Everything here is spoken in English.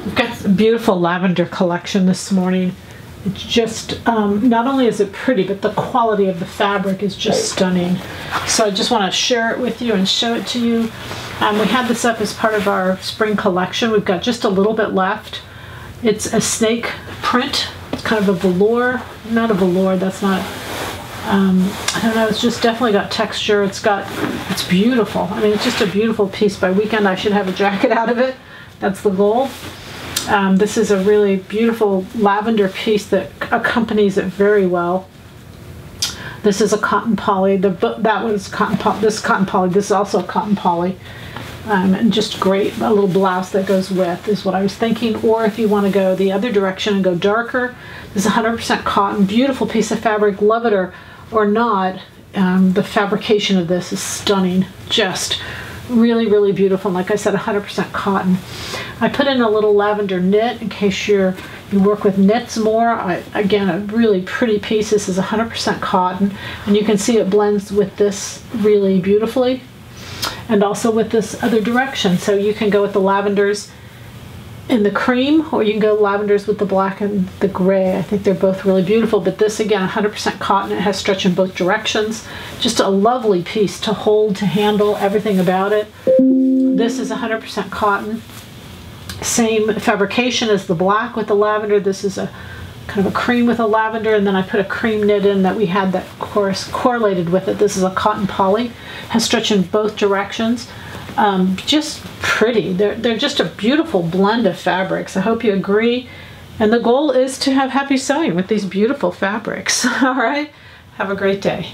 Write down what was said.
We've got a beautiful lavender collection this morning. It's just, not only is it pretty, but the quality of the fabric is just stunning. So I just want to share it with you and show it to you. We had this up as part of our spring collection. We've got just a little bit left. It's a snake print. It's kind of a velour, not a velour, that's not, I don't know, it's just definitely got texture. It's beautiful. I mean, it's just a beautiful piece. By weekend, I should have a jacket out of it. That's the goal. This is a really beautiful lavender piece that accompanies it very well. This is a cotton poly. That was cotton poly. This is cotton poly. This is also cotton poly. And just great. A little blouse that goes with is what I was thinking. Or if you want to go the other direction and go darker, this is 100% cotton. Beautiful piece of fabric. Love it or not. The fabrication of this is stunning. Just really, really beautiful. And like I said, 100% cotton. I put in a little lavender knit in case you work with knits more. Again, a really pretty piece. This is 100% cotton, and you can see it blends with this really beautifully, and also with this other direction. So you can go with the lavenders in the cream, or you can go lavenders with the black and the gray. I think they're both really beautiful, but this, again, 100% cotton. It has stretch in both directions. Just a lovely piece to hold, to handle, everything about it. This is 100% cotton. Same fabrication as the black with the lavender. This is a kind of a cream with a lavender, and then I put a cream knit in that we had that correlated with it. This is a cotton poly. Has stretch in both directions. Just pretty. They're just a beautiful blend of fabrics. I hope you agree. And the goal is to have happy sewing with these beautiful fabrics. All right. Have a great day.